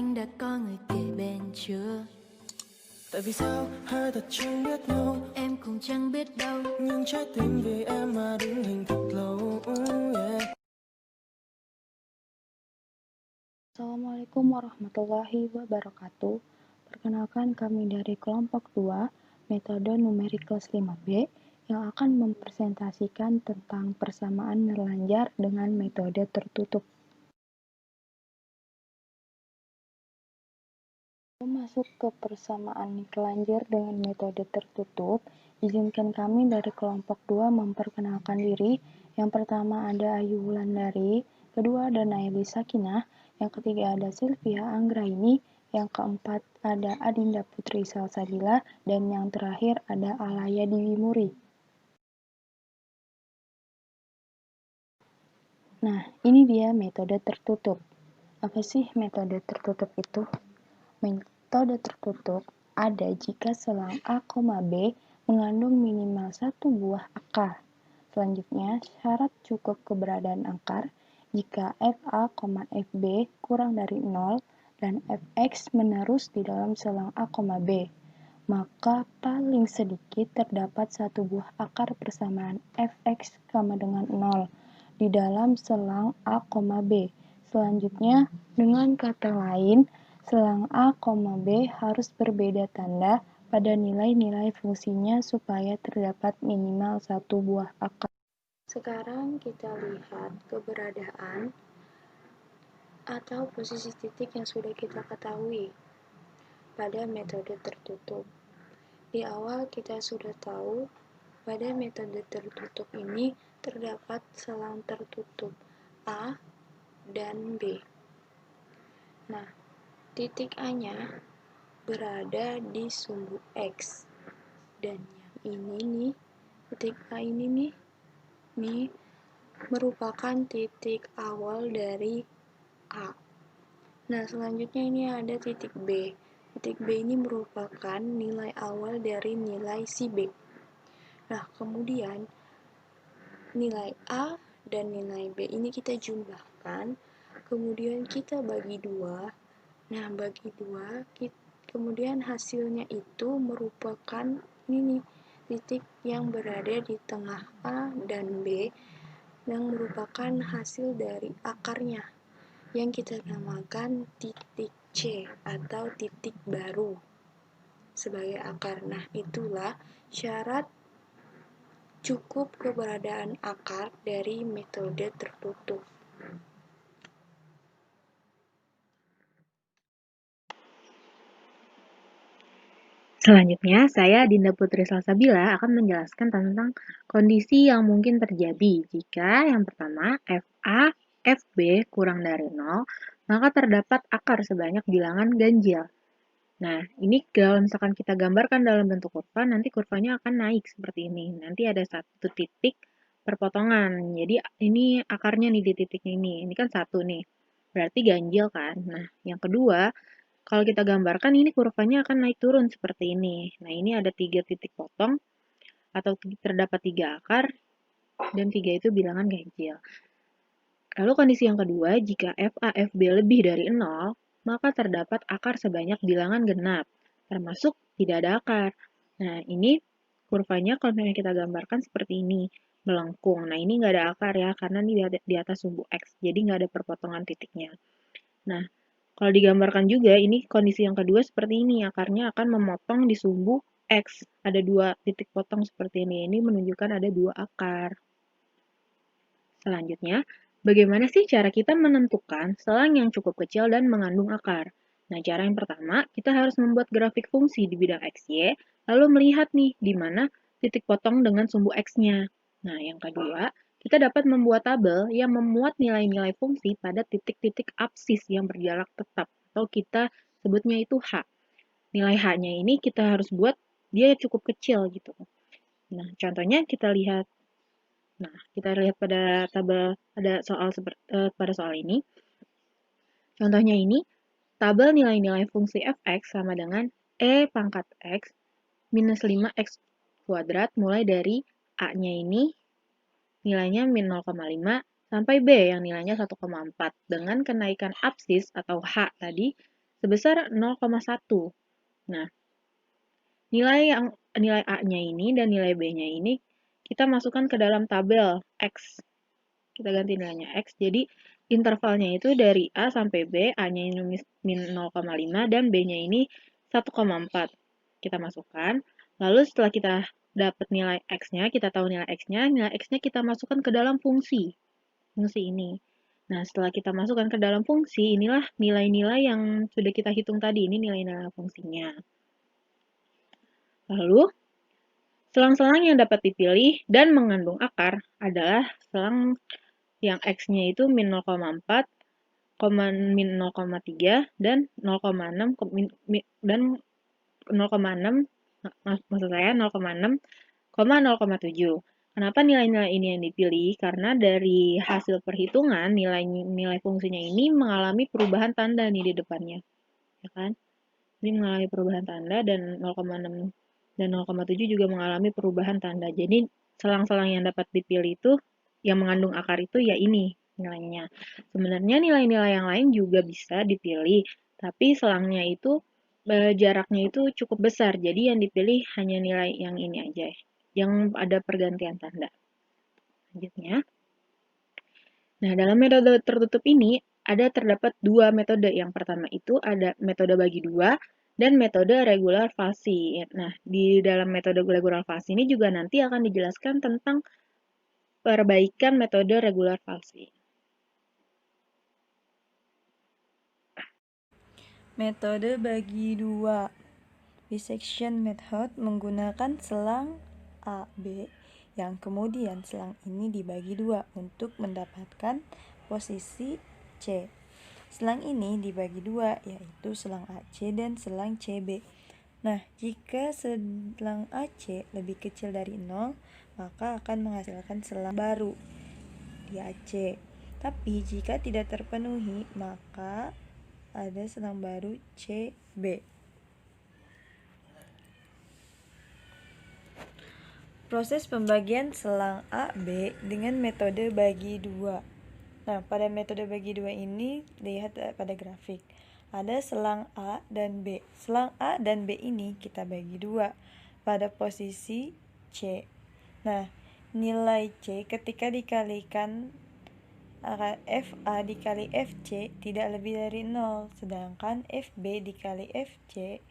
anh đã có người kề bên chưa? Tại vì sao hai ta chẳng biết nhau, Em cũng chẳng biết đâu, nhưng trái tim vì em mà đứng hình thật lâu. Yeah. Assalamualaikum warahmatullahi wabarakatuh. Perkenalkan, kami dari kelompok 2 metode numerik kelas 5B yang akan mempresentasikan tentang persamaan nelanjar dengan metode tertutup. Masuk ke persamaan nelanjar dengan metode tertutup, izinkan kami dari kelompok 2 memperkenalkan diri. Yang pertama ada Ayu Wulandari, kedua ada Naili Sakinah, yang ketiga ada Sylvia Anggraini, yang keempat ada Adinda Putri Salsabila, dan yang terakhir ada Alaya Dewi Muri. Nah, ini dia metode tertutup. Apa sih metode tertutup itu? Metode tertutup ada jika selang A, B mengandung minimal satu buah akar. Selanjutnya, syarat cukup keberadaan akar jika FA, FB kurang dari 0 dan Fx menerus di dalam selang A, B. Maka paling sedikit terdapat satu buah akar persamaan Fx sama dengan 0 di dalam selang A, B. Selanjutnya, dengan kata lain, selang A, B harus berbeda tanda pada nilai-nilai fungsinya supaya terdapat minimal satu buah akar. Sekarang kita lihat keberadaan atau posisi titik yang sudah kita ketahui pada metode tertutup. Di awal kita sudah tahu pada metode tertutup ini terdapat selang tertutup A dan B. Nah, titik A-nya berada di sumbu X. Dan yang ini nih, titik A ini nih merupakan titik awal dari A. Nah, selanjutnya ini ada titik B. Titik B ini merupakan nilai awal dari nilai si B. Nah, kemudian nilai A dan nilai B ini kita jumlahkan, kemudian kita bagi 2. Nah, bagi 2, kemudian hasilnya itu merupakan ini titik yang berada di tengah A dan B yang merupakan hasil dari akarnya yang kita namakan titik C atau titik baru sebagai akar. Nah, itulah syarat cukup keberadaan akar dari metode tertutup. Selanjutnya, saya Dinda Putri Salsabila akan menjelaskan tentang kondisi yang mungkin terjadi jika yang pertama FA, FB kurang dari 0, maka terdapat akar sebanyak bilangan ganjil. Nah, ini kalau misalkan kita gambarkan dalam bentuk kurva, nanti kurvanya akan naik seperti ini. Nanti ada satu titik perpotongan. Jadi ini akarnya nih di titiknya ini. Ini kan satu nih. Berarti ganjil kan. Nah, yang kedua, kalau kita gambarkan ini kurvanya akan naik turun seperti ini. Nah, ini ada 3 titik potong atau terdapat 3 akar dan 3 itu bilangan ganjil. Lalu kondisi yang kedua, jika FA, FB lebih dari 0, maka terdapat akar sebanyak bilangan genap, termasuk tidak ada akar. Nah, ini kurvanya kalau misalnya kita gambarkan seperti ini, melengkung. Nah, ini nggak ada akar ya, karena ini di atas sumbu X, jadi nggak ada perpotongan titiknya. Nah, kalau digambarkan juga, ini kondisi yang kedua seperti ini, akarnya akan memotong di sumbu X. Ada 2 titik potong seperti ini menunjukkan ada 2 akar. Selanjutnya, bagaimana sih cara kita menentukan selang yang cukup kecil dan mengandung akar? Nah, cara yang pertama, kita harus membuat grafik fungsi di bidang XY, lalu melihat nih di mana titik potong dengan sumbu X-nya. Nah, yang kedua, kita dapat membuat tabel yang memuat nilai-nilai fungsi pada titik-titik absis yang berjarak tetap, atau kita sebutnya itu H. Nilai H-nya ini kita harus buat dia cukup kecil gitu. Nah, contohnya kita lihat. Nah, kita lihat pada tabel pada soal ini. Contohnya ini, tabel nilai-nilai fungsi fx sama dengan e pangkat x minus 5x kuadrat mulai dari a-nya ini nilainya min 0,5 sampai b yang nilainya 1,4 dengan kenaikan absis atau h tadi sebesar 0,1. Nah, nilai A-nya ini dan nilai B-nya ini kita masukkan ke dalam tabel X. Kita ganti nilainya X. Jadi intervalnya itu dari A sampai B, A-nya ini min 0,5 dan B-nya ini 1,4. Kita masukkan. Lalu setelah kita dapat nilai X-nya, kita tahu nilai X-nya kita masukkan ke dalam fungsi ini. Nah, setelah kita masukkan ke dalam fungsi, inilah nilai-nilai yang sudah kita hitung tadi. Ini nilai-nilai fungsinya. Lalu, selang-selang yang dapat dipilih dan mengandung akar adalah selang yang X-nya itu min 0,4, min 0,3, dan 0,6, dan 0,6, maksud saya 0,6, 0,7. Kenapa nilai-nilai ini yang dipilih? Karena dari hasil perhitungan, nilai fungsinya ini mengalami perubahan tanda nih di depannya. Ya kan? Ini mengalami perubahan tanda dan 0,6 dan 0,7 juga mengalami perubahan tanda. Jadi selang-selang yang dapat dipilih itu yang mengandung akar itu ya ini nilainya. Sebenarnya nilai-nilai yang lain juga bisa dipilih, tapi selangnya itu jaraknya itu cukup besar. Jadi yang dipilih hanya nilai yang ini aja, yang ada pergantian tanda. Selanjutnya. Nah, dalam metode tertutup ini terdapat dua metode. Yang pertama itu ada metode bagi dua dan metode regular falsi. Nah, di dalam metode regular falsi ini juga nanti akan dijelaskan tentang perbaikan metode regular falsi. Metode bagi dua. Bisection method menggunakan selang A, B, yang kemudian selang ini dibagi dua untuk mendapatkan posisi C. Selang ini dibagi dua, yaitu selang AC dan selang CB. Nah, jika selang AC lebih kecil dari 0, maka akan menghasilkan selang baru di AC. Tapi jika tidak terpenuhi, maka ada selang baru CB. Proses pembagian selang A, B dengan metode bagi dua. Nah, pada metode bagi dua ini, lihat pada grafik. Ada selang A dan B. Selang A dan B ini kita bagi dua pada posisi C. Nah, nilai C ketika dikalikan FA dikali FC tidak lebih dari 0, sedangkan FB dikali FC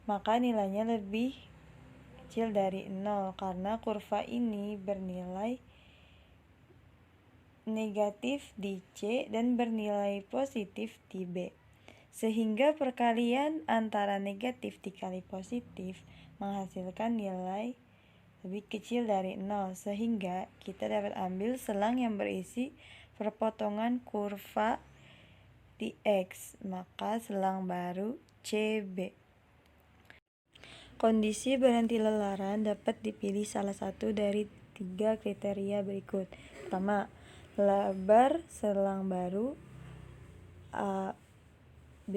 maka nilainya lebih kecil dari 0 karena kurva ini bernilai negatif di C dan bernilai positif di B. Sehingga perkalian antara negatif dikali positif menghasilkan nilai lebih kecil dari 0, sehingga kita dapat ambil selang yang berisi perpotongan kurva di X, maka selang baru CB. Kondisi berhenti lelaran dapat dipilih salah satu dari 3 kriteria berikut. Pertama, lebar selang baru A, B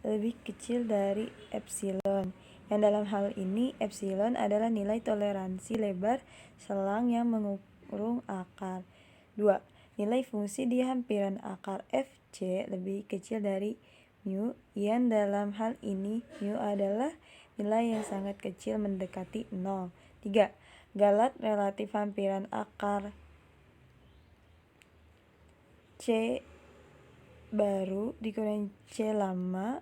lebih kecil dari epsilon. Yang dalam hal ini, epsilon adalah nilai toleransi lebar selang yang mengurung akar. 2. Nilai fungsi di hampiran akar FC lebih kecil dari mu, yang dalam hal ini mu adalah nilai yang sangat kecil mendekati 0. 3. Galat relatif hampiran akar C baru dikurangi C lama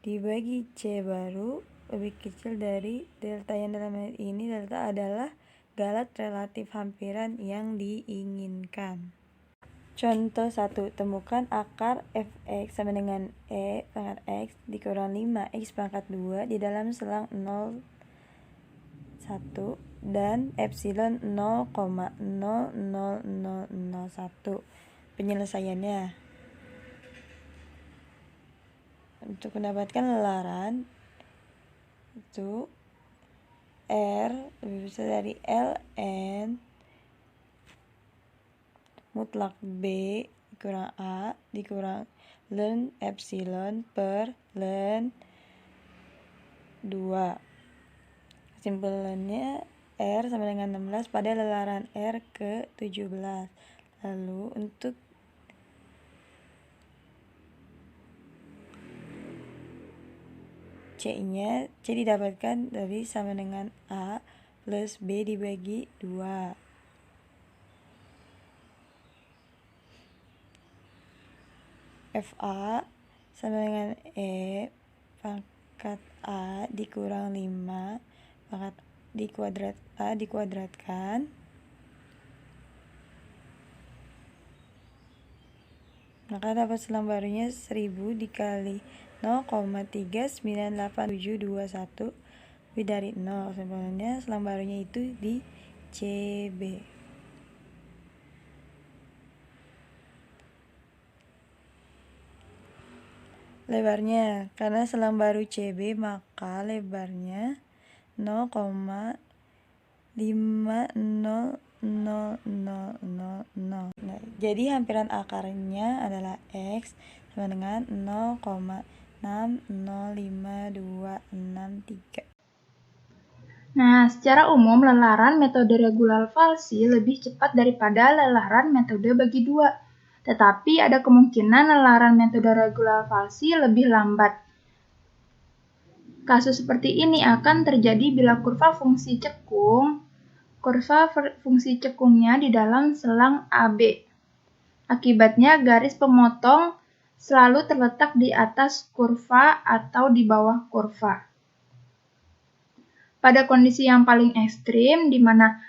dibagi C baru lebih kecil dari delta, yang dalam hal ini delta adalah galat relatif hampiran yang diinginkan. Contoh 1. Temukan akar fx sama dengan e pangkat x dikurang 5x pangkat 2 di dalam selang 0, 1 dan epsilon 0,00001. Penyelesaiannya. Untuk mendapatkan lelaran itu R lebih besar dari ln mutlak B dikurang A dikurang ln epsilon per ln 2. Kesimpulannya R sama dengan 16 pada lelaran R ke 17. Lalu untuk C-nya, C didapatkan dari sama dengan A plus B dibagi 2. FA sama dengan E pangkat A dikurang 5 pangkat A dikuadratkan, maka dapat selang barunya 1000 dikali 0,3987721 lebih dari 0. Sebenarnya selang barunya itu di CB. Lebarnya, karena selang baru CB maka lebarnya 0,5000000. Nah, jadi hampiran akarnya adalah X sama dengan 0,605263. Nah, secara umum lelaran metode regular falsi lebih cepat daripada lelaran metode bagi dua. Tetapi ada kemungkinan lelaran metode regular falsi lebih lambat. Kasus seperti ini akan terjadi bila kurva fungsi cekungnya di dalam selang AB. Akibatnya garis pemotong selalu terletak di atas kurva atau di bawah kurva. Pada kondisi yang paling ekstrim, di mana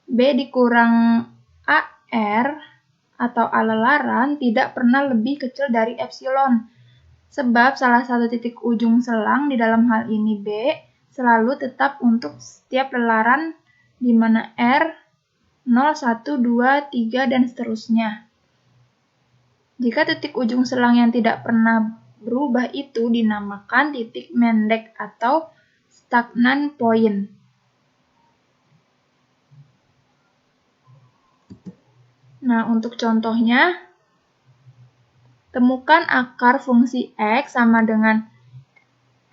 B dikurang AR atau A lelaran tidak pernah lebih kecil dari epsilon, sebab salah satu titik ujung selang di dalam hal ini B selalu tetap untuk setiap lelaran di mana R 0, 1, 2, 3, dan seterusnya. Jika titik ujung selang yang tidak pernah berubah itu dinamakan titik mendek atau stagnant point. Nah, untuk contohnya, temukan akar fungsi X sama dengan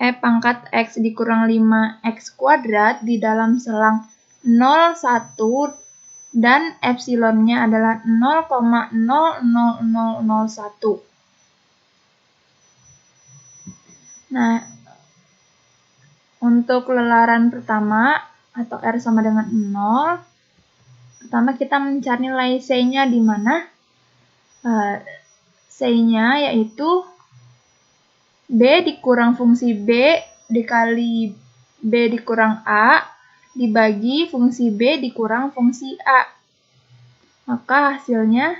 E pangkat X dikurang 5X kuadrat di dalam selang 0, 1, dan epsilonnya adalah 0,00001. Nah, untuk lelaran pertama atau R sama dengan 0, pertama kita mencari nilai C-nya di mana C-nya yaitu B dikurang fungsi B dikali B dikurang A dibagi fungsi B dikurang fungsi A. Maka hasilnya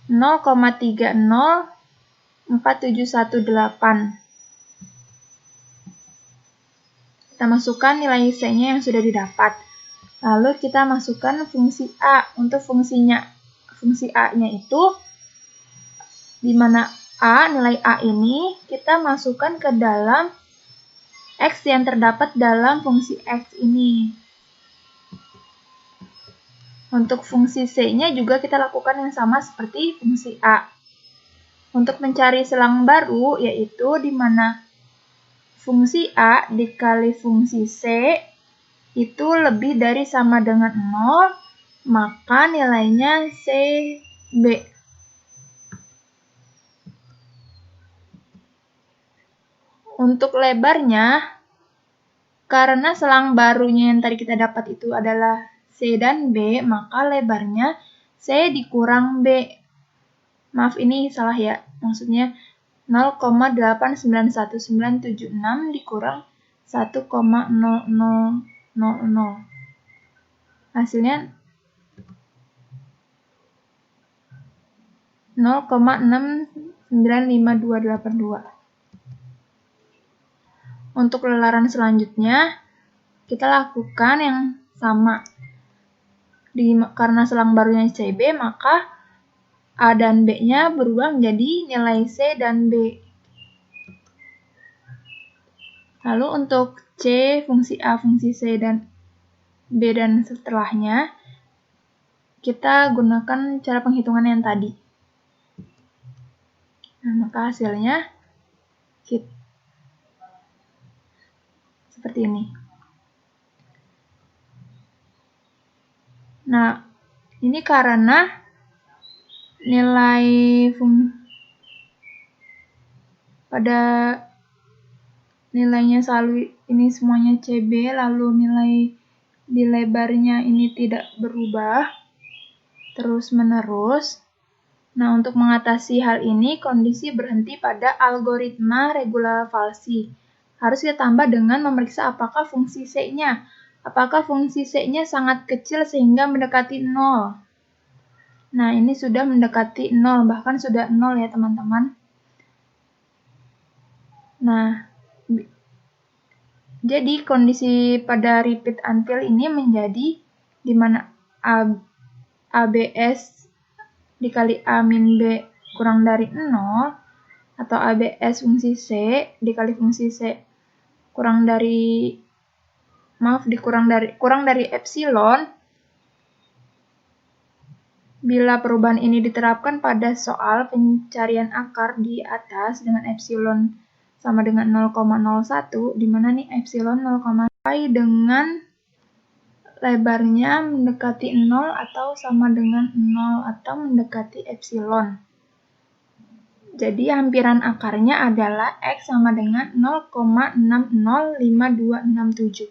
0,304718. Kita masukkan nilai C-nya yang sudah didapat. Lalu kita masukkan fungsi A. Untuk fungsi A-nya itu di mana nilai A ini kita masukkan ke dalam X yang terdapat dalam fungsi X ini. Untuk fungsi C-nya juga kita lakukan yang sama seperti fungsi A. Untuk mencari selang baru, yaitu di mana fungsi A dikali fungsi C itu lebih dari sama dengan 0, maka nilainya CB. Untuk lebarnya, karena selang barunya yang tadi kita dapat itu adalah C dan B, maka lebarnya C dikurang B. Maaf, ini salah ya. Maksudnya 0,891976 dikurang 1,0000. Hasilnya 0,695282. Untuk lelaran selanjutnya, kita lakukan yang sama. Karena selang barunya CB, maka A dan B-nya berubah menjadi nilai C dan B. Lalu untuk C, fungsi A, fungsi C, dan B, dan setelahnya, kita gunakan cara penghitungan yang tadi. Nah, maka hasilnya seperti ini. Nah, ini karena nilai pada nilainya selalu ini semuanya CB, lalu nilai di lebarnya ini tidak berubah terus-menerus. Nah, untuk mengatasi hal ini, kondisi berhenti pada algoritma regularvalsi. Harus kita tambah dengan memeriksa apakah fungsi C-nya. Apakah fungsi C-nya sangat kecil sehingga mendekati 0. Nah, ini sudah mendekati 0, bahkan sudah 0 ya teman-teman. Nah, jadi kondisi pada repeat until ini menjadi di mana ABS dikali A min B kurang dari 0 atau ABS fungsi C dikali fungsi C kurang dari epsilon. Bila perubahan ini diterapkan pada soal pencarian akar di atas dengan epsilon sama dengan 0,01, di mana nih epsilon 0,1 dengan lebarnya mendekati 0 atau sama dengan 0 atau mendekati epsilon. Jadi hampiran akarnya adalah X sama dengan 0,605267.